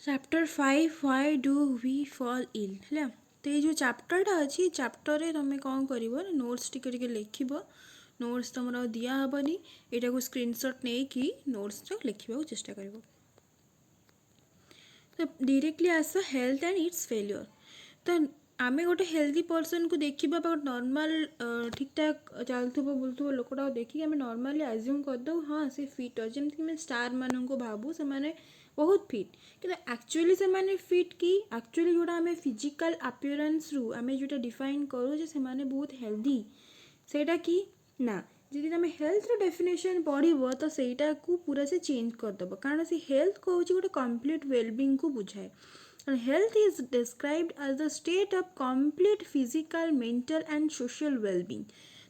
Chapter 5 why do we fall ill है। तो ये जो चैप्टरटा अच्छी चैप्टर तुम कौन कर नोट्स टिके लिख नोट्स तुम दिहबनी यहाँ को स्क्रीनशॉट नहीं कि नोट्स लिखा चेष्टा कर। तो directly as health and its failure. तो आम गोटे हेल्दी पर्सन को देखा नॉर्मल ठीक ठाक चलुव बुलूव लोकटा देखिए आम नॉर्मली आज्यूम करदे हाँ सी फिट अच्छे जमीन स्टार मान को भावु से बहुत फिट कि एक्चुअली से माने फिट कि एक्चुअली जोड़ा आम फिजिकल अपीयरेंस रु आम जोटा डिफाइन करूँ से माने बहुत हेल्दी सेटा कि ना जी तुम हेल्थ रो डेफिनेशन पढ़ो तो सहीटा को पूरा से चेंज करदेव कारण से हेल्थ कौन गोटे कंप्लीट वेलबींग को बुझाए। Health is described as the state of complete physical mental and social wellbeing.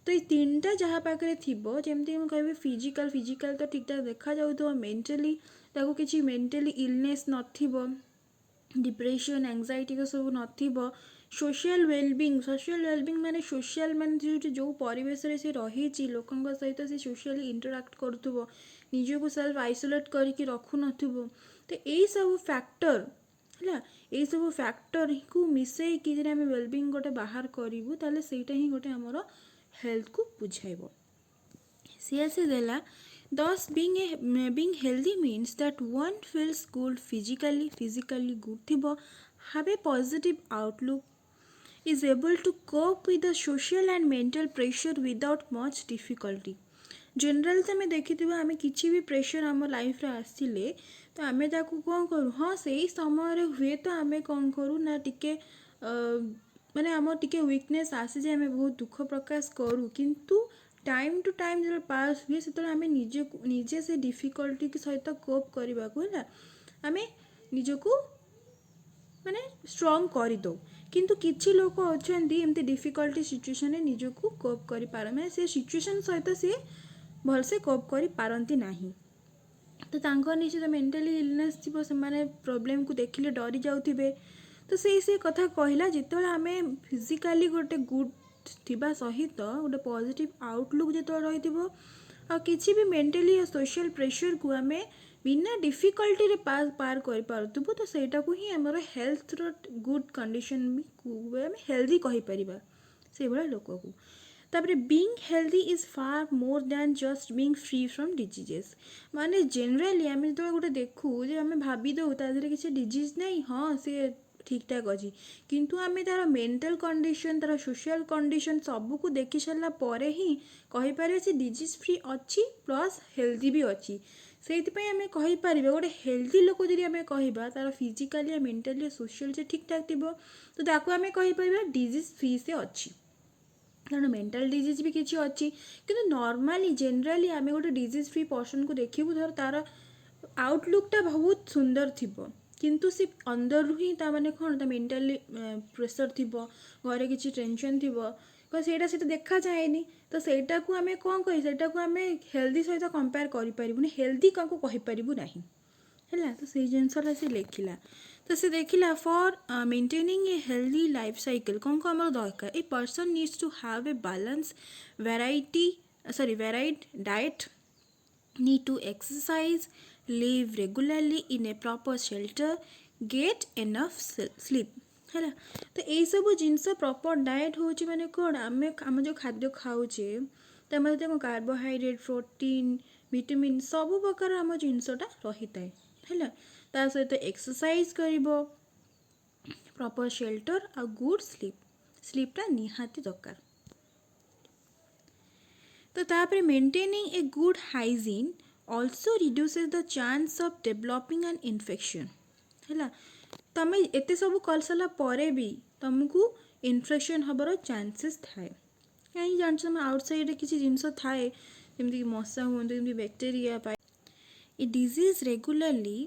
तो ये तीन टा जहाँ पाखे थी जमती कह फिजिकल फिजिकल तो ठीक ठाक देखा जाऊ मेंटली ताको किसी मेंटली इलनेस नथिबो डिप्रेशन एंजाइटी को सब नथिबो सोशल वेलबिंग माने सोशल माने जो परिवेश रे से रही लोकंक सहित से सोशली इंटराक्ट करुथुबो निजको सेल्फ आइसोलेट करके रखु नथिबो। तो यही सब फैक्टर है यही सब फैक्टर को मिसई कि आम वेलबिंग गोटे बाहर करूँ ताले सेटा ही गोटे आमर हेल्थ को बुझाइब। सी आसी देला thus being healthy means that one feels good physically good thibo have a positive outlook is able to cope with the social and mental pressure without much difficulty। General से आम देखी आम कि भी प्रेशर आम लाइफ रे आसिले तो आम ताकू कौन करूँ हाँ से समय हुए तो आम कौन करूँ ना टिके माने आम टिके वीकनेस आसी जे आम बहुत दुख प्रकाश करूँ किंतु टाइम टू टाइम जो पास हुए से आम निजे से डिफिकल्टी के सहित कोप करने को है आम निजको माने स्ट्रॉन्ग करदे किंतु किछि लोक अच्छा एमती डिफिकल्टी सिचुएशन निजको कोप कर माने से सिचुएशन सहित सी भलसे कोप कर पारती नहीं। तो तांको निश्चित मेंटली इलनेस थी से प्रॉब्लम को देखिले डरी जाउथिबे। तो से कथा कहला जिते आम फिजिकाली गोटे गुड थिबा सहित गोटे पॉजिटिव आउटलुक जो रही आ किसी भी मेंटली और सोशल प्रेशर को आम बिना डिफिकल्टी रे पार कर पारुथबो तो सेटा को ही आमर हेल्थ रो गुड कंडीशन को आम हेल्दी कहि परिबा से भला लोक को। तापरे being healthy is far more than just being free from diseases माने जनरली आम जो गोटे देखू जे आम भाभी दो तादेह किसी डिजीज नहीं हाँ सी ठीक ठाक अच्छी किंतु आम तार मेंटल कंडीशन तार सोशल कंडीशन सबू को देखी सारा पर ही कहीपर से डिजीज फ्री अच्छी प्लस हेल्दी भी अच्छी से आम कहीपर गोटे हेल्दी लोक जब आम कह तार फिजिकाली मेंटली सोशल से ठीक ठाक थी तो ताको आम कहीपर डिजीज फ्री से अच्छी कारण मेंटल डिजीज भी किसी अच्छी कि नॉर्मली जनरली आम गोटे डिजीज फ्री पर्सन को देखू धर तार आउटलुकटा बहुत सुंदर थी किंतु सी अंदर ही माने कौन मेंटली प्रेशर थी घरे किसी टेंशन थी सेटा से देखा जाएनी तो सेटा को आम कौन कही सेटा को आम हेल्दी सहित कंपेयर करें हेल्दी क्या कहीपरू ना है तो से जिनसा से लिखला तो से देखला for maintaining a healthy life cycle कौन को आम दरकार a person needs to have a balance varied diet need to exercise live regularly in a proper shelter get enough sleep है तो यही सब जिनस प्रॉपर डाइट हूँ माने कौन आम जो खाद्य खाऊे तो कार्बोहाइड्रेट प्रोटीन विटामिन सब प्रकार आम जिनसटा रही है ता सहित एक्सरसाइज कर प्रॉपर शेल्टर आ गुड स्लीपटा निहाती दरकार। तो तापर maintaining a good hygiene also reduces the chance of developing an infection है तुम एत सब कर सारा पर भी तुमको इन्फेक्शन हबार चांसेस थाए कहीं जान तुम आउटसाइड किसी जिनस थाए जमीक मशा हूँ बैक्टेरिया पाए a disease regularly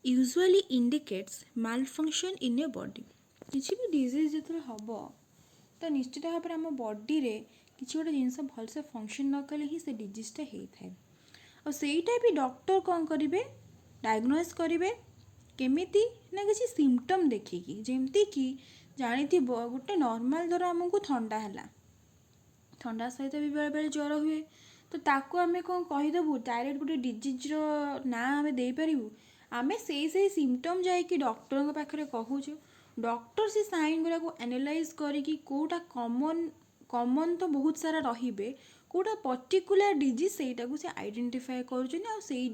usually indicates malfunction in a body किसी भी डिजीज जो हम तो निश्चित भाव में आम बॉडी रे किसी गोटे जिनस भलसे फंक्शन न कले ही से डिजीजटा होता है और सेटा भी डॉक्टर कौन करेंगे डायग्नोज करेंगे केमिति ना किसी सिम्पटम देखिकी जमती कि जानी गोटे नॉर्मल धर आमको ठंडा है ठंडा सहित भी बेले बेले ज्वर हुए तो ताको आम कौन कहीदेबू डायरेक्ट गोटे डिजीज्र ना आम देपरू आमे से सिम्पटम जाइए डॉक्टर पाखे कहूँ डॉक्टर से साइन गुरा को एनालाइज करिकी कोटा कॉमन तो बहुत सारा रहिबे कोटा पर्टिकुलर डिजीज सेटा को से आइडेंटिफाई कर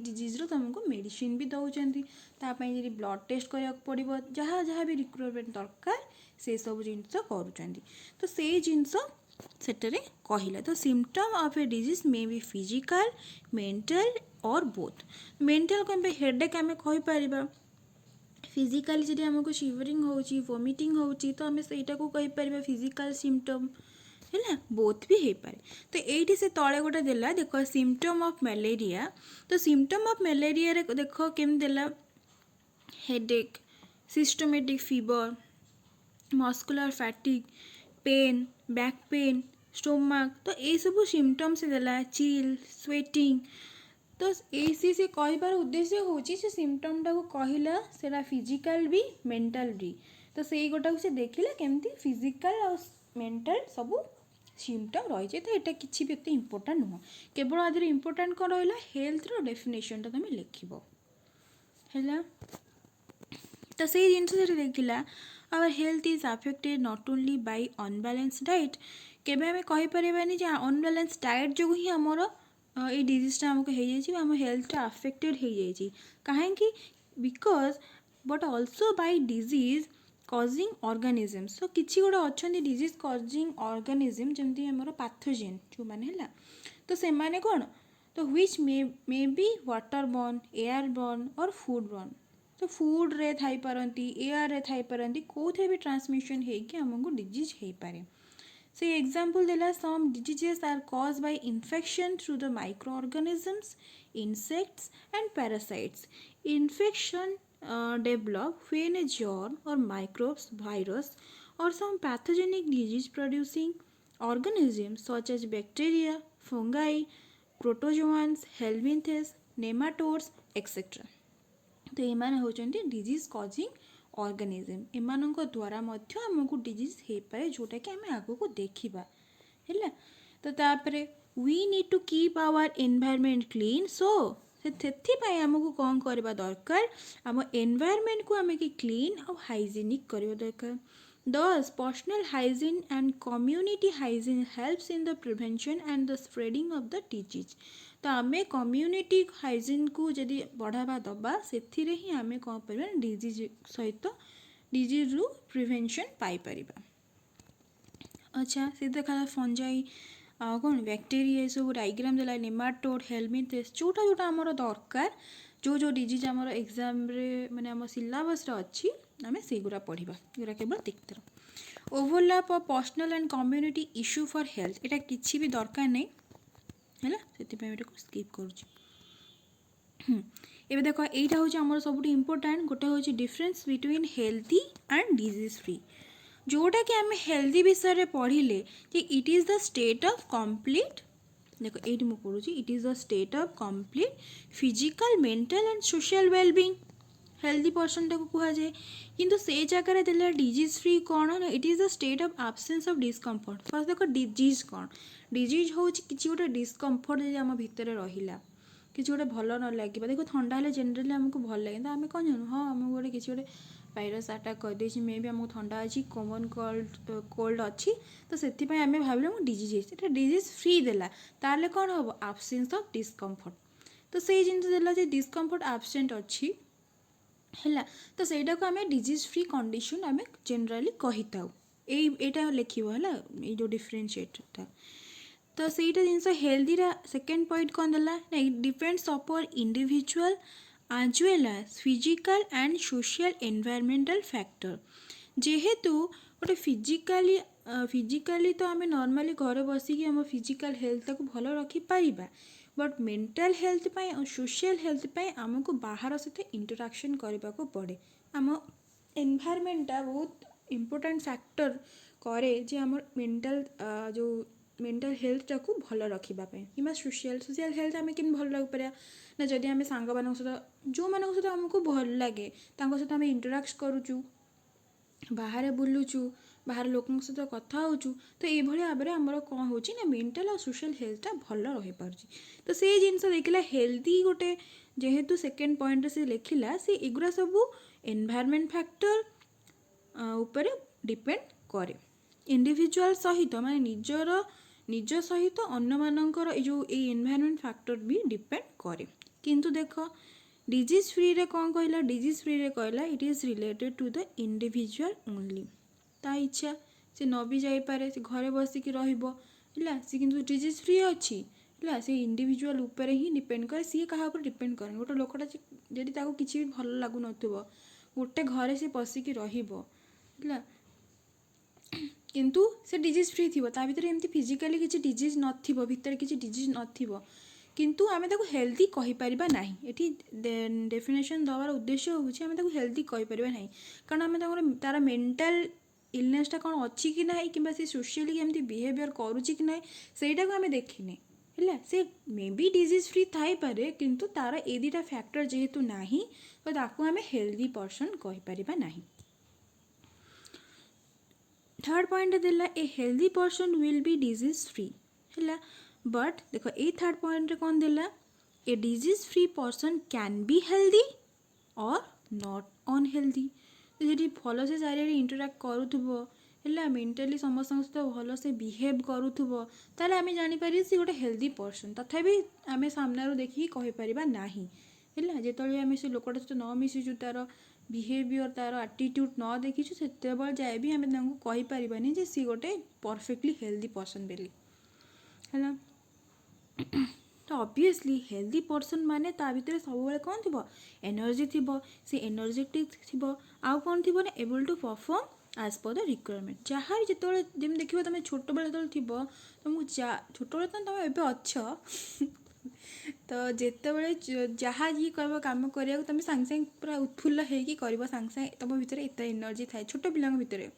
डिजीज रो तुमको मेडिसिन भी दौरान तापाई जब ब्लड टेस्ट करा पड़ो जहाँ जहाँ भी रिक्वायरमेंट दरकार से सब जिनस कर तो से जिनस सेटरे कहला तो symptom of a disease may be physical mental और बोथ मेंटल को हेडेक आम कहीपर फिजिकाली जब आमको शिवरिंग होची वोमिटिंग होची तो आम सेटा को कहीपर फिजिकल सिम्पटम है बोथ भी हो पाए तो ये से तले गोटे देला देख सिम्पटम ऑफ मलेरिया तो सिम्पटम ऑफ मलेरिया रे देख केम देला headache systematic fever muscular fatigue pain back pain stomach तो ये सब सिम्पटम्स देला चिल स्वेटिंग तो ये से कहबार उद्देश्य हूँ से सिम्पटमटा को कहला से फिजिकल भी मेंटल भी तो से गोटा से देखला केमती फिजिकल और मेंटल सब सिम्पटम रही तो यहाँ किसी भी एत इंपोर्टाट नुह केवल आदि इंपोर्टाट कौन रहा हेल्थ रो डेफिनेशन तुम लिख है तो से जिन देखला our health is affected not only by unbalance diet केबे आम कहीपरानी अनबैलेंस डाइट जो ही आमर ये डिजीजटा आमको हो आम हेल्थटा अफेक्टेड हो जाए कहीं because but also by disease causing organisms तो किसी गोटे अच्छा डिजीज कजिंग ऑर्गेनिजम जमती आमर पैथोजेन जो मैंने है तो से माने कौन तो which may be water burn air burn और फूड बर्न तो फूड रे थाई पारंती एयर रे थाई पारंती कोथे भी ट्रांसमिशन होगी आमको डिजीज हो पारे से एग्जांपल देला some diseases are caused by infection through the microorganisms insects and parasites infection develop when a germ or microbes virus or some pathogenic disease producing organisms such as bacteria fungi protozoans helminthes nematodes etc तो ये होचंती disease causing organism एमानंक द्वारा मध्य हमको disease हो पाए जोटा कि आम आगो को देखा है तो तापरे we need to keep our environment clean so से आमको कौन करवा दरकार आम एनवायरनमेंट को आम कि क्लीन और हाइजीनिक करवा दरकार दस personal hygiene and community hygiene helps in the prevention and the spreading of the disease तो आम कम्युनिटी हाइजीन को जदि बढ़ावा दबा से ही आम कौन कर डिजीज सहित डिजीज रु प्रिवेंशन पाई। अच्छा से देखा फंजाई कौन बैक्टेरिया ये सब डायग्राम देला नेमाटोड हेलमिंथेस जोटा जोटा आमर दरकार जो जो डिजीज आमर एग्जाम रे माने आम सिलेबस रे अच्छी आम से गुरा पढ़ा गुरा केवल देखते overlap of personal and community issue for health एटा किसी भी दरकार नहीं है से स्किप करुँच एबे देख यहाँ हूँ आमर सब इम्पोर्टाट गोटे हूँ difference between healthy and disease free जोटा कि आम हेल्दी विषय में पढ़ले कि it is the state of complete देखो ये मुझे पढ़ुची it is the state of complete physical mental and social wellbeing healthy person टाक कहुए किंतु से जगह देला डिजीज फ्री कौन ना it is the state of absence of discomfort first देख डिजीज कौन डिजीज हूँ किसी गोटे डिस्कम्फर्ट जब आम भितर रहा किसी गोटे भल न लगे देखो ठंडा हेल्ले जेनेली आमको भल लगे तो आम कौन जानू हाँ आम गोटे किसी गोटे भाइरस अटैक करदे मे भी आमको ठंडा अच्छी कॉमन कोल्ड अच्छी तो से आम भाविले डिजीज है डिजीज फ्री देला ताले कौन हम एब्सेंस ऑफ डिस्कम्फर्ट तो से जिन देला डिस्कम्फर्ट एब्सेंट अच्छी है तो सहीटा को आम डिजीज फ्री कंडीशन आम जनरली कही था यहाँ लिखो है ये जो डिफरेन्शिएटटा तो सहीटा जिन हेल्दी सेकेंड पॉइंट कौन देला it depends upon individual as well as physical and social environmental factor जेहेतु गोटे फिजिकाली तो आम नॉर्मली घर बसिकी आम फिजिकल हेल्थ को भल रखिपर बट मेंटल हेल्थ पाई और सोशल हेल्थ पाई आमको बाहर सहित इंटराक्शन करने को पड़े आम एनवायरनमेंटा बहुत इम्पोर्टेंट फैक्टर करे जे आम मेंटल जो मेंटल हेल्थटा को भल रखापी कि सोशल हेल्थ आम कि भल रखिपर ना जदि आम सांग मान सहित जो मान सहित आमको भल लगे सहित आम इंटराक्ट करुचु बाहर बुलूचु बाहर लोकों सहित कथा होचु तो ये भाव में आमर कौन हो मेंटल और सोशल हेल्थटा भल रही पार्टी तो से जिन देखला हेल्दी गोटे जेहेतु सेकेंड पॉइंट से लिखिला से एगुरा सब एनवायरमेंट फैक्टर उपरे डिपेंड करे इंडिविजुअल सहित माने निज सहित अन्य मानकर जो ये एनवायरमेंट फैक्टर भी डिपेंड करे किंतु देख डिजीज फ्री रे कौन कहला डिजीज फ्री रे कहला it is related to the individual only ता इच्छा से न भी जाई पारे से घरे बसिकी रहिबो हैला से किंतु डिजीज फ्री अछि हैला से इंडिविजुअल ऊपर ही डिपेंड करे सी कहा ऊपर डिपेंड करे गोटे लोकटा जदि ताको किछि भी भल लागु नथिबो गोटे घरे से पसिकी रहिबो हैला किंतु से डिजीज फ्री थी ता भीतर एमती फिजिकली किसी डिजीज नथिबो भीतर किसी डिजीज नथिबो किंतु आमे ताको हेल्दी कहि परिबा नाही एठी डेफिनेशन दवार उद्देश्य होउछि आमे ताको हेल्दी कहि परिबा नाही कारण आमे तार मेंटल इलनेसटा कौन अच्छी कि ना कि से सोशियली केमती बिहेवियर करुच्ची कि ना सेटा को आमे देखिने है से मे बी डिजीज फ्री थाई पारे किंतु तार ए दुटा फैक्टर जेहेतु नाही तो ताको आमे हेल्दी पर्सन कहि परिबा नाही थर्ड पॉइंट देला a healthy person will be disease free है बट देखो ए थर्ड पॉइंट रे कौन देला a disease free person can be healthy और नॉट अनहेल्दी जी भल से चारिड़े इंटराक्ट करूथुबो है मेंटली समस्त सहित भल से बिहेव करूथुबो ताले आमे जानि पारि सी गोटे हेल्दी पर्सन तथापि आमे सामने देखिक कहि परिबा नाही है जेतले आमे से लोकटा सहित न मिसिचु तार बिहेवियर तार एटीट्यूड न देखीचु सेते बल जाए भी आमे तांको कहि परिबानी जे सी गोटे परफेक्टली हेल्दी पर्सन बेली है तो ऑब्वियसली हेल्दी पर्सन माने ता भितर सब बेले कौन थी एनर्जी थी सी एनर्जेटिक थी आउ कौन थी ना able to perform as per the requirement जहाँ भी जिते जमी देखिए तुम छोट बेले जो थी तुमको छोट बेले तुम एबे अच्छ तो जिते जहाँ जी कह कम करा तुम सांगे सांगे पूरा उत्फुल्ल होगी कर सांगे सांगे तुम भितर एत एनर्जी थाए छोट पिला भितर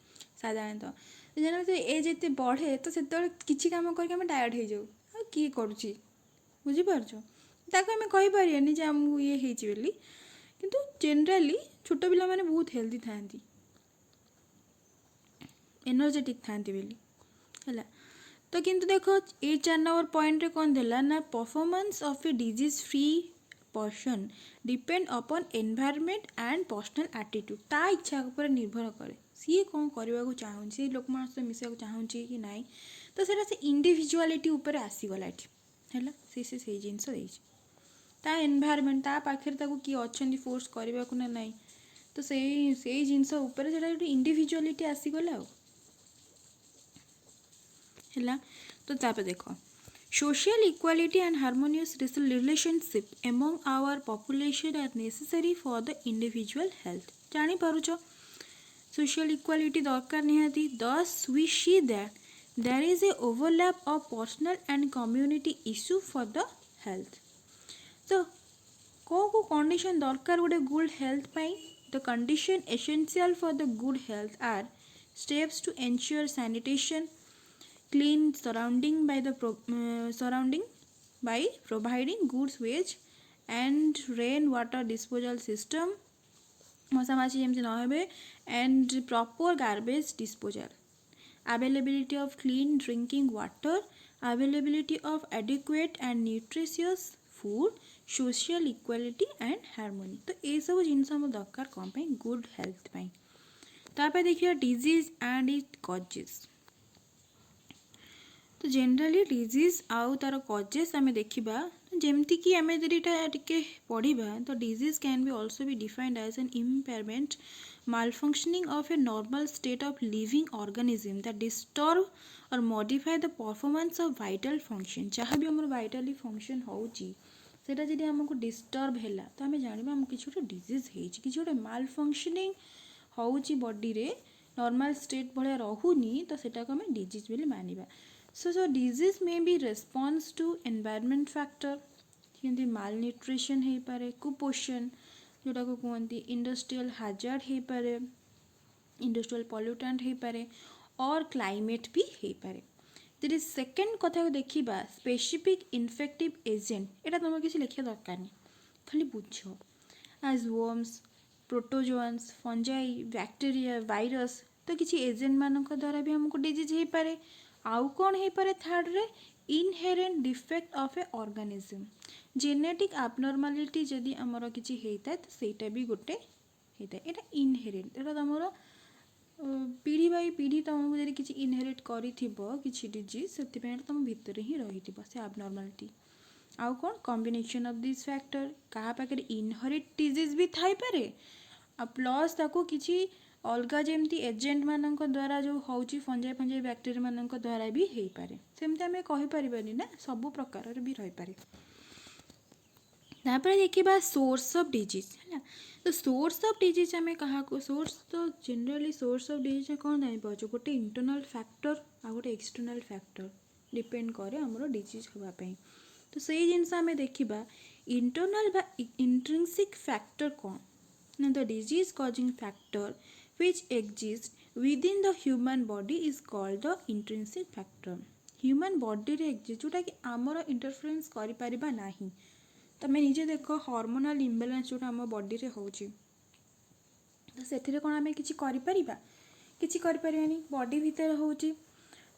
साधारणतः जान ए जिते बढ़े तो से किसी कम करके टायर्ड हो जाऊ किए करुच्ची बुझीपारच ताको आम कहीपरियानी जे आमको ये होली किंतु जनरली छोट पिला माने बहुत हेल्दी था एनर्जेटिक था है तो किंतु देखो ये 4 नंबर पॉइंट रे कौन देला ना performance of a disease free person depend upon environment and personal attitude ता इच्छा पर निर्भर करे सी कौन करने को चाहूँ लोक मान सहित मिसा चाहूँ कि ना तो सेटा से इंडिविजुअलिटी उपर आसीगला है से जिनस ता एनवायरमेंट ता पाखे किए अच्छा फोर्स करने को ना नहीं तो से जिनस उपर से इंडिविजुअलिटी आसीगला है तो तापर देख social equality and harmonious relationship among our population are necessary for the individual health जानी पारुछ सोशल इक्वालिटी दरकार निहाती thus we see that there is a overlap of personal and community issue for the health so को condition दरकार गोटे good health pi the condition essential for the good health are steps to ensure sanitation clean surrounding by the surrounding by providing good sewage and rain water disposal system मशा माछी जमी न हे and proper garbage disposal availability of clean drinking water, availability of adequate and nutritious food, social equality and harmony. तो ये सब जिनस हम दरकार कौन पाई good health पाई तापर देखिए डिजीज एंड इट कजेस तो जनरली डिजीज आउ तार कजेस आम देखा जमती कि आम टे पढ़ा तो disease can be also be defined as an impairment malfunctioning of a normal state of living organism that disturb or modify the performance of vital function जहाँ भी आम vitally function होची सेटा जदि आमको डिस्टर्ब है तो आम जाना आम कि गोटे डिजीज कि गोटे माल फंक्शनिंग होची बॉडी रे नॉर्मल स्टेट भाया रहूनी तो सेटा को आम डिजीज बोली मानिबा so disease may be response to environment factor कि माल न्यूट्रिशन हो पारे कुपोषण जोटा को कहते इंडस्ट्रियल हाजार्ड हो पारे इंडस्ट्रियल पॉल्यूटेंट हो पारे और क्लाइमेट भी हो पारे यदि सेकेंड कथा को देखा स्पेसिफिक इन्फेक्टिव एजेंट यहाँ तुम किसी लिखा दरकार नहीं खाली बुझ as worms protozoans fungi bacteria virus तो किसी एजेंट मान द्वारा भी हमको डिजीज हो पारे आउ कौन हो पारे थर्ड रे inherent defect of a organism genetic abnormality जदि आमर किसी होता है तो ସେଇଟା भी गोटे होता है एटा इनहेरेंट एटा तुमर पीढ़ी बाई पीढ़ी तुमको जब किसी इनहेरिट किसी डिजीज से तुम भितर ही रही से एबनॉर्मालिटी आउ कौन कॉम्बिनेशन ऑफ दिस फैक्टर क्या पाखे इनहेरिट डिजीज भी थाई पारे आ प्लस ताको किसी अलगा जमती एजेंट मानक द्वारा जो होची फंजाई फंजाई बैक्टेरिया मानक द्वारा भी हो पारे सेमती आम कहीपरि ना सब प्रकार भी रही पारे तापर देखा सोर्स ऑफ डिजीज है तो सोर्स ऑफ डिजीज आम क्या सोर्स तो जनरली सोर्स ऑफ डिजीज कौन जापार गोटे इंटरनल फैक्टर आ गोटे एक्सटर्नल फैक्टर डिपेंड करे आमर डिजीज होगापी तो सही जिनस आम देखा इंटरनल बा इंट्रिंसिक फैक्टर कौन ना the disease causing factor which exists within the human body is called the intrinsic factor human body रे exist जोटा कि आमर इंटरफेरेंस करि परिबा नाही तमें निजे देख हार्मोनाल इम्बालांस जोटा आम बॉडी रे होची तो से कौन आम कि करें बॉडी भितर होची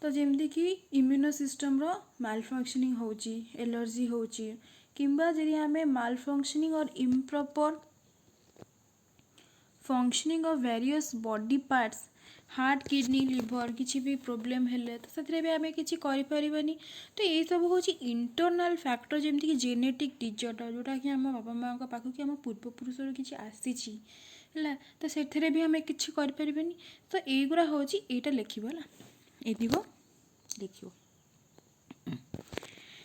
तो जमती कि इम्यूनो सिस्टम रो माल फंक्शनिंग होची एलर्जी होची किंबा जदि आम माल फंक्शनिंग और improper functioning of various body parts heart kidney liver किसी भी प्रोब्लेम हेले तो से भी आम कि तो ये सब हूँ इंटरनल फैक्टर जमती कि जेनेटिक डिजॉर्डर जोटा कि आम बापा माँ पाखक कि आम पूर्वपुरुष किसी आसी है तो से भी आम कि तो युरा हूँ यहाँ लिख एदिगो लिख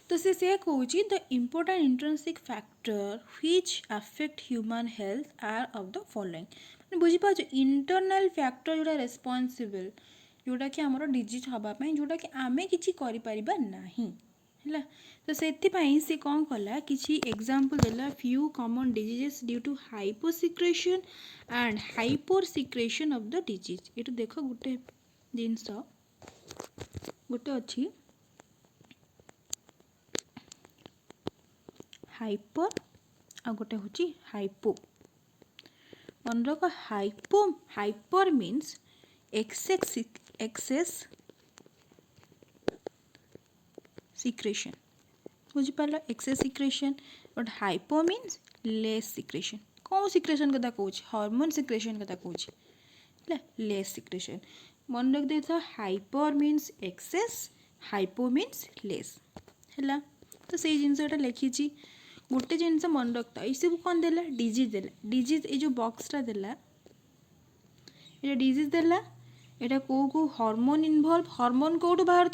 तो से कौन the important intrinsic factor which affect human health are of the following बुझीपार इंटरनल फैक्टर जोड़ा रेस्पॉन्सिबल जोटा कि आमर डिजीज हाँपाई जोटा कि आम कि ना तो से कौन कला कि एग्जांपल देला few common diseases due to hyposecretion and hypersecretion of the disease ये देख गोटे जिनस गोटे अच्छी हाइपर आ गोटे हूँ हाइपो मन रख हाइपर मीन्स एक्सेस सिक्रेशन बुझिपार excess secretion but hypo means less secretion कौन सिक्रेशन कथा कौन हार्मोन सिक्रेशन कथा कौन लेस सिक्रेशन मन रख दे hyper means excess hypo means less है तो से जिनसा लिखी गोटे जिनस मन रखता ये सब कौन देला डिजीज ये जो बॉक्सटा देला ये डिजीज देला यहाँ कौ हार्मोन इनवल्व हार्मोन कौटू बाहर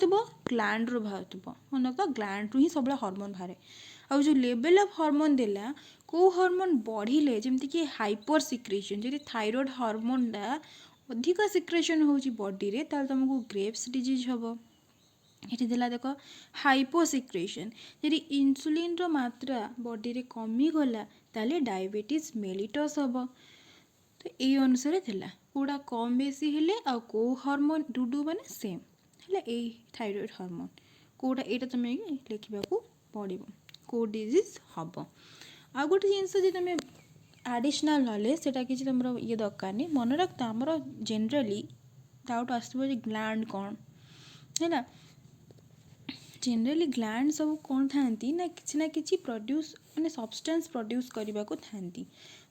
ग्लैंड रू बाहर मन रखता ग्लैंड रू ही सब हार्मोन बाहर आउ जो लेवल ऑफ हार्मोन देला कौ हार्मोन बढ़िले जमती कि हाइपर सिक्रेशन जब थायराइड हार्मोनटा अधिक सिक्रेशन हो बॉडी रे ताल तुमको ग्रेव्स डिजीज हम ये देला देख हाइपोसिक्रेशन यदि इंसुलिन रो मात्रा बॉडी रे कमी गला ताले डायबिटीज मेलिटस हम तो ये अनुसार देला कौड़ा कम बेसी हेले आ कौ हार्मोन डुडू माने सेम है ये थायराइड हार्मोन कौटा यहाँ तुम लिखा पड़ो कौ डिजीज हम आ गोटे जिनस तुम एडिशनल नॉलेज से किसी तुम ये दरकार नहीं मन रखता आमर जनरली डाउट आसो ग्लैंड कौन है जनरली ग्लैंड सब कौन था ना कि प्रोड्यूस माने सब्सटेंस प्रोड्यूस करने को थांती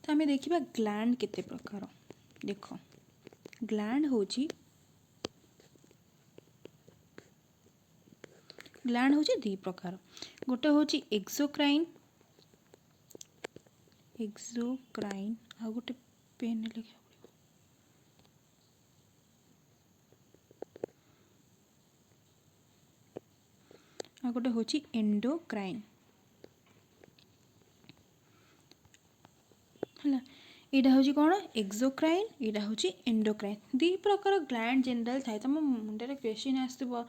तो आम देखा ग्लैंड केते प्रकार देख ग्लैंड हूँ दी प्रकार गोटे हूँ एक्सोक्राइन आ गोटे पेन लिखा आ गोटे हूँ एंडोक्राइन है यहाँ हूँ कौन एक्सोक्राइन यहाँ हूँ एंडोक्राइन दी प्रकार ग्लैंड जनरल थाए तुम मुंडे क्वेश्चन आसो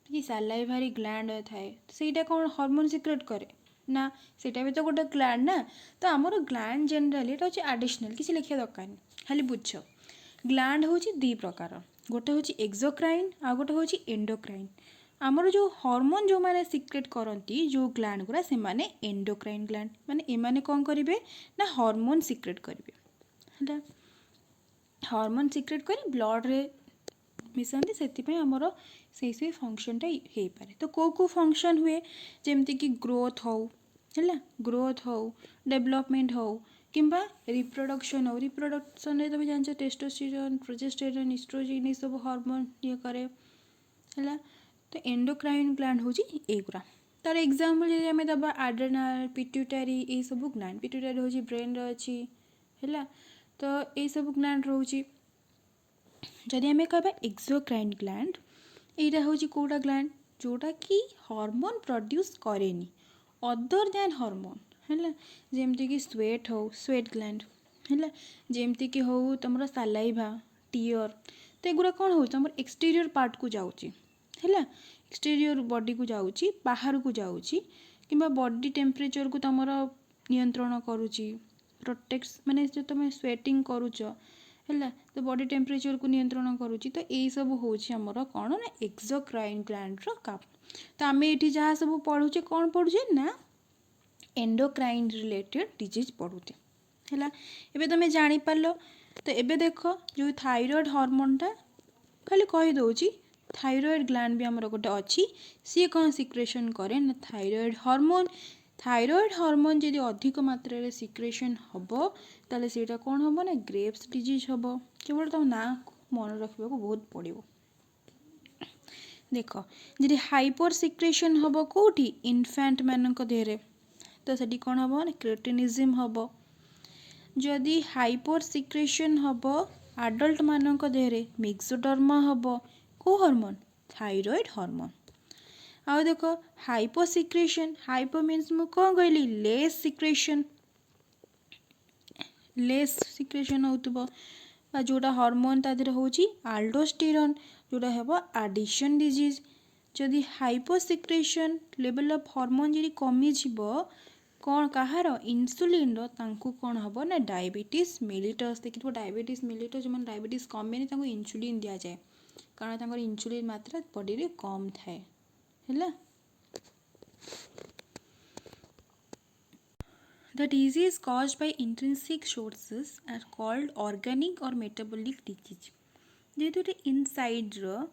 कि सलाइभारी ग्लैंड थाए ସେଇଟା कौन हार्मोन सिक्रेट करे ना सेटा भी तो गोटे ग्लैंड ना तो आमर ग्लैंड जनरली यहाँ हूँ एडिशनल किसी लिखा दरकार नहीं खाली बुझ ग्लैंड हूँ दी प्रकार गोटे हूँ एक्सोक्राइन आ गोटे हूँ एंडोक्राइन आमर जो हार्मोन जो मैंने सिक्रेट करती जो ग्लैंड गुरा से माने एंडोक्राइन ग्लैंड माने एमाने कौन करेंगे ना हार्मोन सिक्रेट करेंगे है हार्मोन सिक्रेट कर ब्लड रे मिसती से आमर से फंक्शनटा हो पाए। तो कौ फंक्शन हुए जमती कि ग्रोथ हो है ग्रोथ हो डेवलपमेंट हो कि रिप्रोडक्शन हो। रिप्रोडक्शन में तुम जान टेस्टोस्टेरोन प्रोजेस्टेरोन इस्ट्रोजेन ये सब हार्मोन ये करे है। तो एंडोक्राइन ग्लैंड हूँ एगुरा। तार एग्जांपल जब आम दबा आड्रेनाल पिट्यूटारी ये सब ग्लैंड पिट्यूटारी हूँ ब्रेन अच्छी है। तो ये सब ग्लैंड रोचे। जदि आम कह एक्सोक्राइन ग्लैंड यहाँ हूँ कौटा ग्लैंड जोटा कि हार्मोन प्रोड्यूस करेनी अदर दैन हार्मोन है। जमती कि स्वेट हो स्वेट ग्लैंड है जमती कि हो तुम सालाइभा टीयर। तो एगुरा कौन हो तुम एक्सटीरियर पार्ट को जाऊँगी है एक्सटीरियर बॉडी को जाऊँगी बाहर को जाऊँगी कि बॉडी टेम्परेचर को तुम नियंत्रण करुच्ची प्रोटेक्ट्स माने जो तुम स्वेटिंग करुच है तो बॉडी टेम्परेचर को नियंत्रण करुच्ची। तो यही सब हूँ आमर कौन ना एक्सोक्राइन ग्लैंड काम। तो आम ये जहाँ सब पढ़ुचे कौन पढ़ुचे ना एंडोक्राइन रिलेटेड डिजीज पढ़ुचे है। एबे तुम जापार। तो एबे देख जो थायराइड हार्मोनटा खाली कहीदे थायराइड ग्लैंड भी आमर गोटे अच्छी सी कौन सिक्रेशन करे ना थायराइड हार्मोन। थायराइड हार्मोन जदि अधिक मात्रा रे सिक्रेशन हम ताले सेटा कौन हम ना ग्रेव्स डिजीज हम। केवल तुम ना मन रखा बहुत पड़ो। देख जी हाइपर सिक्रेशन हम कौटी इनफैंट मानक देहरे तो सेठी कौन हम ना क्रेटिनिज्म हम। जदि हाइपर सिक्रेशन हम आडल्ट मानक देहरे मिक्सोडर्मा हम को हार्मोन थायराइड हार्मोन। आउ देख हाइपर सिक्रेशन हाइपर मीन्स मु कौन कहली लेस सिक्रेशन होतबो जोटा हार्मोन ता देहरे होची आल्डोस्टेरोन जोटा हेबो एडिशन डिजीज। जदि hyper secretion level of hormone जदि कमी जिवो कौन कहार इन्सुलिन तांकु कौन हम ना डायबिटीज मेलिटस। देखिए डायबिटीज मेलिटस जो डायबिटीज कमेनि तांकु इन्सुलिन दिया जाए कारण तांकर इन्सुलिन मात्रा बॉडी रे कम थाए है। The disease caused by intrinsic sources are called organic or metabolic disease। जेहेतु ये इनसाइड रो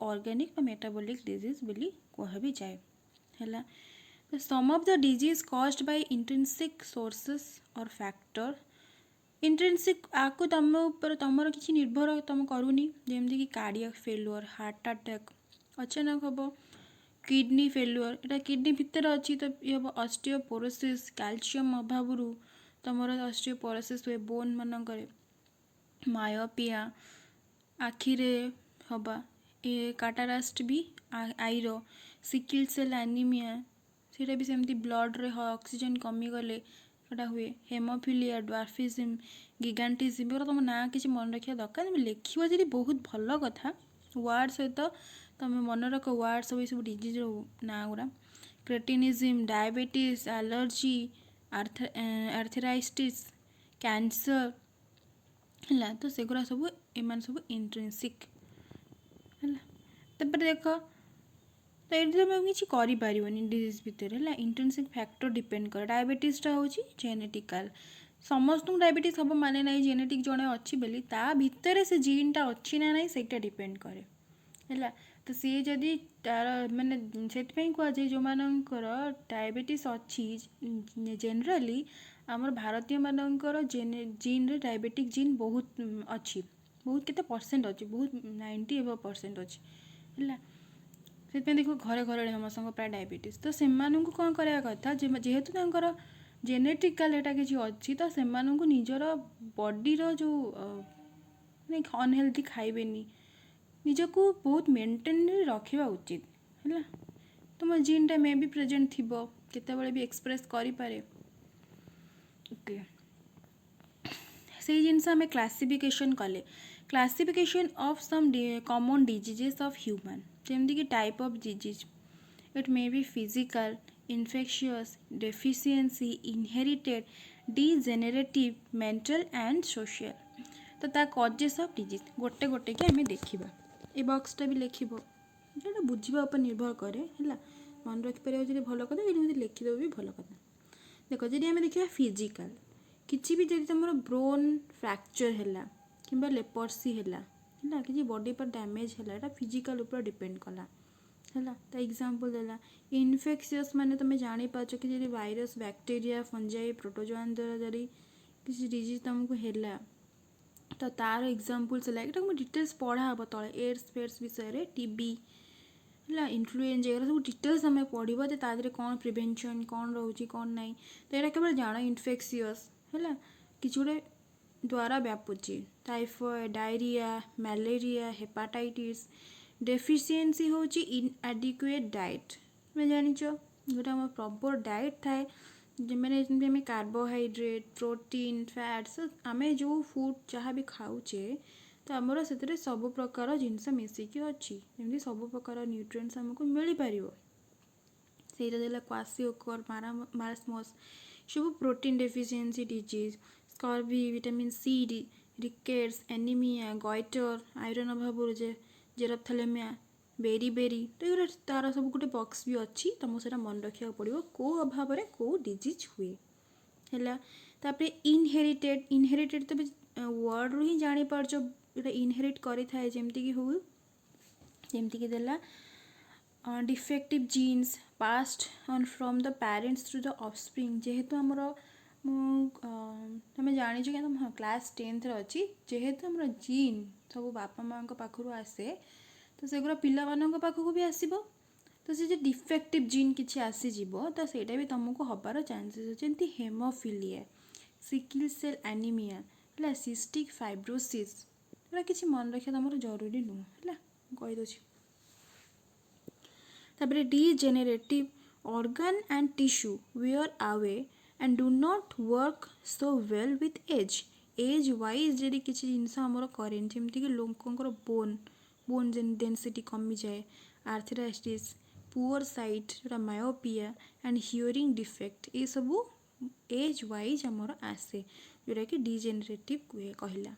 ऑर्गेनिक और मेटाबॉलिक डिजीज बोली कह भी जाए है। तो some of the disease caused by intrinsic sources और फैक्टर इंट्रिंसिक आपको तुम ऊपर तुम किसी निर्भर तुम करूनी जमती कि कार्डियक फेलुअर हार्ट अटैक अचानक हम किडनी फेलुअर एटा किडनी भितर अच्छी तो ये हम ऑस्टियोपोरोसिस कैल्शियम अभाव तुम ऑस्टियोपोरोसिस हुए बोन मानक मायोपिया आखिरे हवा ये काटारास्ट भी आईर सिकिल सेल एनीमिया सीटा भी सेमती ब्लड रे ऑक्सीजन कमी गले सेटा हुए हेमोफिलिया ड्वार्फिज्म गिगांटिज्म तुम ना किसी मन रखा दरकार तुम लिखो जी बहुत भल कथा वार्ड सहित तुम मन रख वार्ड सब डिजीज ना गुरा cretinism diabetes allergy arthritis cancer है। तो सेगुरा सब एम सब इंट्रिंसिक है। देख तो ये तुम किसी करें डिजीज भितर है इंट्रिंसिक फैक्टर डिपेंड कर डायबिटीजटा हूँ जेनेटिकल समस्त डायबिटीज हम माने ना जेनेटिक जड़े अच्छी बोली ता भितर से जीनटा अच्छी ना ना से डिपेंड करे है। तो सी जदि तार माने से कहुए जो मानकर डायबिटीज अच्छी जेनराली आमर भारतीय मानकर जीन रे डायबिटिक जीन बहुत अच्छी बहुत केते परसेंट अच्छी बहुत 90% अच्छी है। से देखो घरे घरे समस्त प्राय डायबिटीज तो से कौन करा कथा जेहेतु जेनेटिकल एटा किसी अच्छी तो से निजर बॉडी रो जो अनहेल्दी खाइबेनी निजको बहुत मेंटेन रखा उचित है। तुम जीनटा मे भी प्रेजेंट थी केतबेले भी एक्सप्रेस करें ओके से जिनस आम क्लासिफिकेशन कले classification of some common diseases of human जमती कि type of disease it may be physical infectious deficiency inherited degenerative mental and social. तो ता कॉजेस ऑफ डिजीज गोटे गोटे कि आम देखा ये बॉक्सटा भी लिख जो बुझा उपर निर्भर कै है मन रखिपर जी भल कथा ये लिखिदेव भी भल कथा। देख जी आम देखा फिजिकल किसी भी जब तुम ब्रोन फ्रैक्चर है कि लेपर्सी है है कि बॉडी पर डैमेज है फिजिकल ऊपर डिपेंड कला है तो एग्जांपल देला इनफेक्शियस माने तुम जानी पाच कि जब वायरस बैक्टीरिया फंजाई प्रोटोजोआन द्वारा जरी किसी डिजीज तुमको है तो तार एग्जांपल्स है ये मुझे डिटेल्स पढ़ा हम तले एड्स फेड्स विषय टीबी है इन्फ्लुएंजा एगुरा सब डिटेल्स आम पढ़ा तो तादे कौन प्रिवेंशन कौन रोचे कौन ना तो यहाँ केवल जान इनफेक्शियस है कि गोटे द्वारा व्यापुची typhoid diarrhoea malaria hepatitis deficiency होची इनएडिक्वेट डाइट मैं जानिच गोटे आम प्रॉपर डाइट थाए मैंने जमी कार्बोहाइड्रेट प्रोटीन फैट्स आम जो फूड जहाँ भी खाऊचे तो आमर से सब प्रकार जिनस मिसिकी अच्छी जमी सब प्रकार न्यूट्रिएंट्स आमको मिल पार से क्वासियोकर मारास्मस सब protein deficiency disease scurvy vitamin C rickets anaemia goitre iron अभाव जेरोप्थेलेमिया बेरी बेरी तो ये तार सब गोटे बॉक्स भी अच्छी तुमको से मन रखा पड़ो कौ अभाव में कौ डिजीज हुए है तापर इनहेरिटेड तो वर्ड रू ही जापर जो इनहेरिट करें जमती हो जमती देला defective genes passed on from the parents through the offspring जेहेतु आमर तुम जाच कि हाँ क्लास 10th अच्छी जेहेतु आम जीन सब बापा माँ पाखु आसे तो सेगुरा पिला मानक पाखक भी आसब तो से डिफेक्टिव जीन किसी आसीज तो ସେଇଟା भी तुमको हबार चांसेस अच्छे हेमोफिलिया सिकिल सेल एनीमिया है सिस्टिक फाइब्रोसिस एटा किसी मन रखा तुम जरूरी नुह है कहीदे तापर degenerative organ and tissue wear away and do not work so well with age wise जदि किसी जिनस आमर करें जमीक लोकंर बोन डेंसिटी कमी जाए आर्थराइटिस पुअर साइट जोटा मायोपिया एंड हियरिंग डिफेक्ट ये सब एज वाइज आमर आसे जोटा कि डिजेनेरेटिव कहला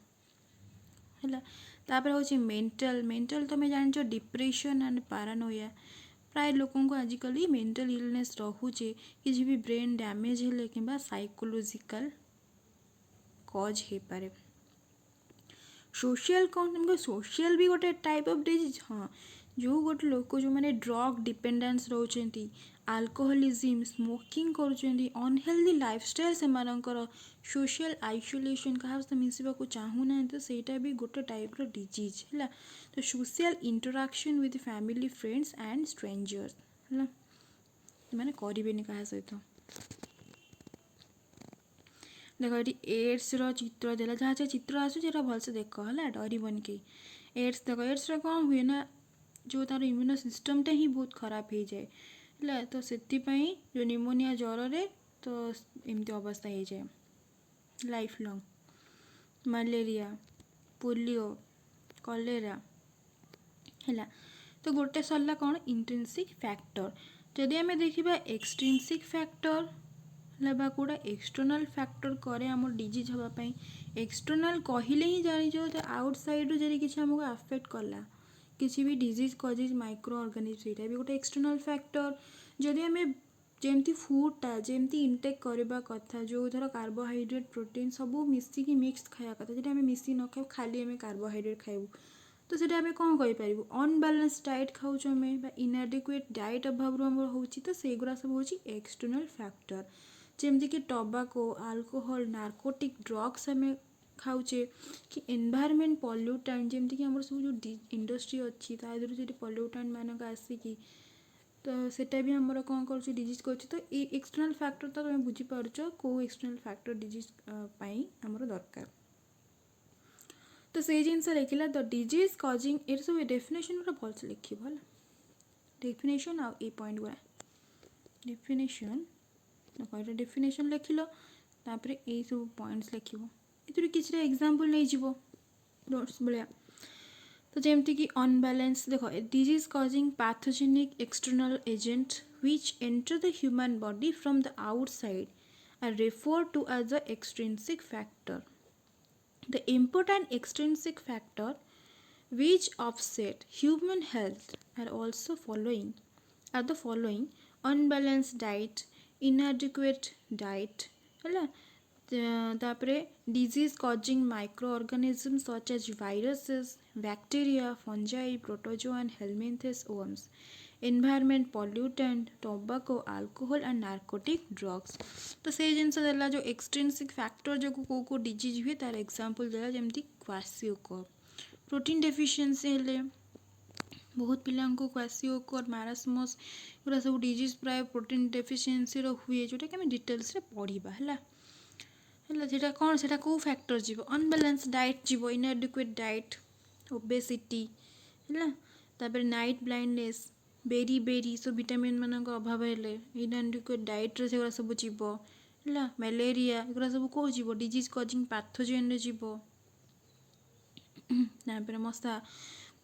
है तापर हूँ मेंटल तुम जान डिप्रेशन एंड पारानोया प्राय लोक आजिकल मेंटल इलनेस रोचे किसी भी ब्रेन डैमेज हेले कि साइकोलॉजिकल कज हो पारे सोशल कौन तुमको सोशल भी गोटे टाइप ऑफ डिजीज हाँ जो गोटे लोक जो मैंने ड्रग डिपेंडेंस रोचंती अल्कोहलिज्म स्मोकिंग करुँच अनहेल्दी लाइफस्टाइल से सोशल आइसोलेशन क्या सहित मिसवा को चाहूना तो सहीटा भी गोटे टाइप रो डिजीज है तो social interaction with family friends and strangers है मैंने करें क्या सहित देख ये एड्स चित्र देला जहाँ जहाँ चित्र आसूँ भलसे देख है डरबन के एड्स देख एड्स कौन हुए ना जो तार इम्यूनो सिस्टमटा ही बहुत खराब हो जाए है तो से जो निमोनिया ज्वर रे तो एमती अवस्था हो जाए life long malaria polio cholera है तो गोटे सरला कौन इंट्रिंसिक फैक्टर जदि आम देखा एक्सट्रिंसिक फैक्टर है कौटा एक्सटर्नाल फैक्टर करे आम डिजीज हाँपाई एक्सटर्नाल कहले ही जानीच आउटसाइड रू जब किसी आमको आफेक्ट कला किसी भी डिजीज कजेज माइक्रो ऑर्गेनिज्म सेटा भी गोटे एक्सटर्नाल फैक्टर जदि आम जमती फूडटा जमती इनटेक करवा कथा जो धर कार्बोहाइड्रेट प्रोटीन सब मिसिकी मिक्स खाया कथा जब आम मिसिक न खाऊ खाली आम कार्बोहाइड्रेट खाइबू तो सीटा आम कौन कहीपर अनबालान्स डाइट खाऊँ आम इनएडिक्वेट डाइट अभाव आमर हो तो सेगुरा सब हूँ एक्सटर्नाल फैक्टर जमतीक टोबाको अल्कोहल नार्कोटिक ड्रग्स आम खाऊचे कि एनवायरनमेंट पॉल्यूटेंट जमतीक आम सब जो इंडस्ट्री अच्छी तादर जो पॉल्यूटेंट मानक आसिकी तो सेटा भी आमर कौन कर डिजीज कर तो ये एक्सटर्नाल फैक्टर तो तुम बुझीपार कौ एक्सटर्नाल फैक्टर डिजीज आमर दरकार तो से जिनस लिखला द डिजीज कजिंग ये सब डेफिनेशन पूरा भलसे लिख भल डेफिनेशन आ पॉइंट गुरा डेफिनेशन डेफिनेशन लिखिल तापर ये सब पॉइंट्स लिख ये किसी एग्जांपल नहीं जीवो नोट्स भाया तो जमती कि अनबैलेंस देख disease causing pathogenic external agent which enter the human body from the outside are referred to as the extrinsic factor the important extrinsic factor which offset human health are also following unbalanced diet inadequate diet है तापरे disease causing microorganism such as viruses bacteria fungi protozoan helminths worms environment pollutant tobacco alcohol and narcotic drugs तो से जिनस देला जो extrinsic factor जो को disease हुए तार एग्जांपल देला जेमती क्वासियोकोर प्रोटीन डेफिशिएंसी हेले बहुत पिला क्वासियोकोर मारास्मस एगुरा सब डिजीज प्राय प्रोटीन डेफिशिएंसी रो हुए जोटा कि आम डिटेल्स रे पढ़ा है है कौन से कौ फैक्टर जीव अनबालांस डाइट जीव इनएडिक्वेट डाइट ओबेसिटी है तापर नाइट ब्लाइंडनेस बेरी बेरी सब विटामिन मान अभाव हेले इनएडिक्वेट डाइट रे सेगुरा सब जीव है मलेरिया एगुरा सब कौ जीव डिजीज कॉजिंग पैथोजेन रे जीव तापर मशा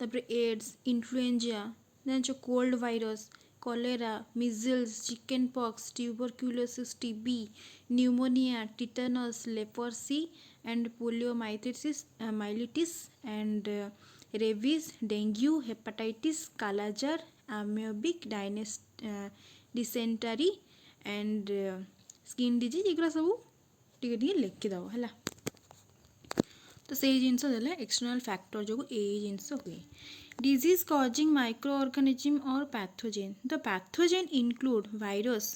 तापर एड्स इन्फ्लुएंजा जान cold virus cholera measles chicken pox tuberculosis TB pneumonia tetanus leprosy and poliomyelitis myelitis and rabies dengue hepatitis kala azar amoebic dysentery and skin disease एगुरा सब टे लिखिदेव है तो से जिनस एक्सटर्नल फैक्टर जो यही जिनस हुए डिजीज कॉजिंग माइक्रो ऑर्गेनिज्म और pathogen the pathogen include virus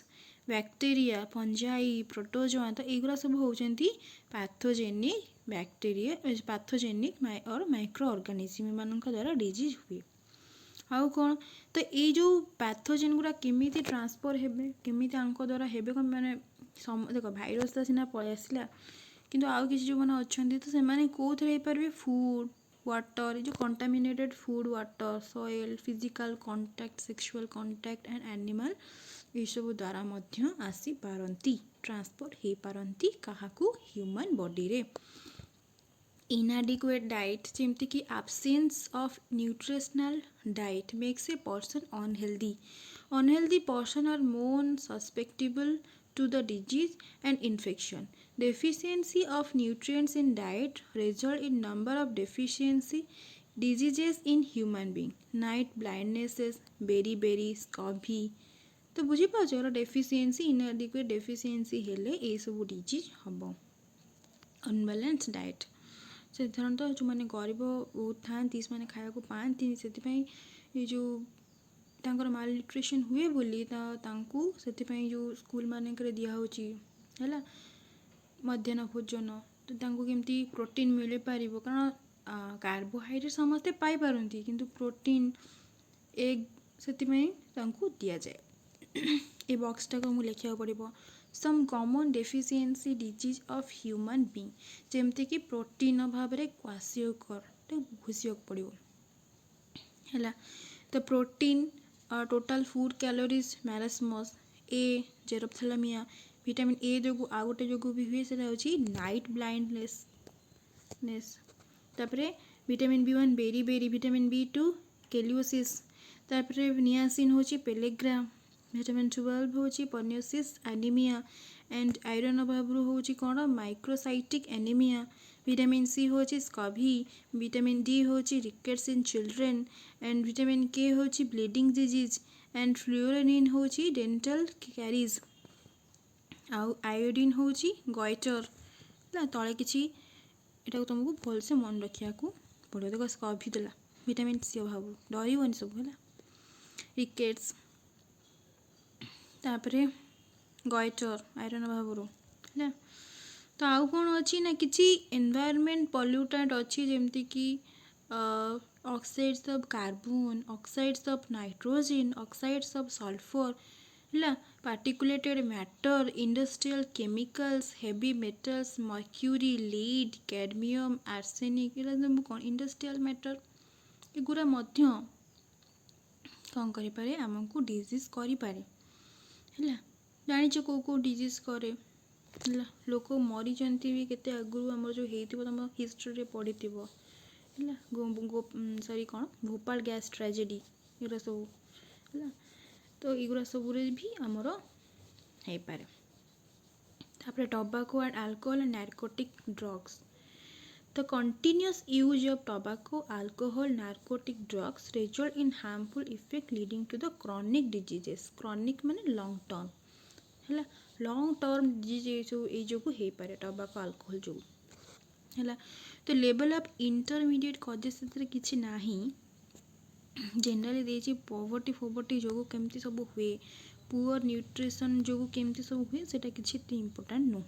bacteria fungi protozoa तो युरा सब होती पैथोजेनिक बैक्टीरिया पैथोजेनिक और माइक्रो ऑर्गेनिज्म मान द्वारा डिजीज हुए आउ कौन तो ये जो पैथोजेन गुरा केमी ट्रांसफर हे केमी द्वारा हे मैंने देख भाईरस तो सीना पलि आसला किंतु आउ किसी जो मैंने अच्छा तो से कौन थे पारे फूड वाटर जो contaminated food water soil physical contact sexual contact and animal ये सब द्वारा मध्य आसी पारंती ट्रांसफर हो पारंती काहाकू ह्यूमन बॉडी रे inadequate diet जमती कि absence of nutritional diet makes a person unhealthy person are more susceptible to the disease and infection deficiency of nutrients in diet result in number of deficiency diseases in human being night blindnesses beriberi scurvy तो बुझीपार deficiency इनएडिक्वेट deficiency हेले ये सब disease हम अनबालांस diet साधारणतः जो मैंने गरीब बहुत था से खाया पाती से ये जो तांकर माल न्यूट्रिशन हुए बोली से जो स्कूल मानक दिखाई है मध्याह्न भोजन तो केमती प्रोटीन मिल पार कारण कार्बोहाइड्रेट समस्ते पाइपारती किंतु प्रोटीन एग से दि जाए ये बॉक्सटा को मुझे लिखा पड़ो some common deficiency disease of human being जमती कि प्रोटीन अभाव में क्वासियोकर घुषिया पड़ो है तो protein total food calories marasmus ए जेरोप्थेलामिया विटामिन ए जो आ गोटे जो भी हुए से night blindness vitamin B1 beriberi vitamin B2 cheilosis niacin होची पेलेग्राम विटामिन 12 होची पर्नियोसिस एनीमिया एंड आयरन अभाव होची कौन माइक्रोसाइटिक एनीमिया विटामिन सी होची स्कर्वी विटामिन डी होची rickets in children and vitamin के होची ब्लीडिंग डिजीज एंड फ्लुओरिन होची डेंटल कैरीज आउ आयोडीन होची गॉइटर तले किसी यहाँ तुमको भलसे मन रखा पड़ो देख स्कर्वी देला विटामिन सी अभाव डरबन सब है रिकेट्स तापरे गॉइटर आयरन अभाव है तो आउ कौन अच्छी ना कि एनवायरमेंट पॉल्यूटेंट अच्छी जमती कि oxides of carbon oxides of nitrogen oxides of sulphur है particulate matter industrial chemicals heavy metals mercury lead cadmium arsenic ये सब कौन इंडस्ट्रियल मैटर एगुरा कौन करें आमको डिजीज करें है जाच कौ डिजीज करे लोक मरी भी केते आगु आम जो तुम हिस्ट्री पढ़ी है सॉरी कौन भोपाल गैस ट्रेजेडी ये सब है तो युरा सब भी आमर हो पारे तापर tobacco and alcohol and narcotic drugs The continuous use of tobacco, alcohol, narcotic drugs result in harmful effect leading to the chronic diseases. Chronic माने long term है लंग टर्म डिजीज ये हो पारे टबाको अल्कोहल जो है। तो लेवल ऑफ इंटरमीडिएट कजेस किसी ना जनरली देती पॉवर्टी फोवर्टी जो केमती सब हुए पुअर न्यूट्रिशन जो केमती सब हुए सेटा किसी इम्पोर्टाट नुह।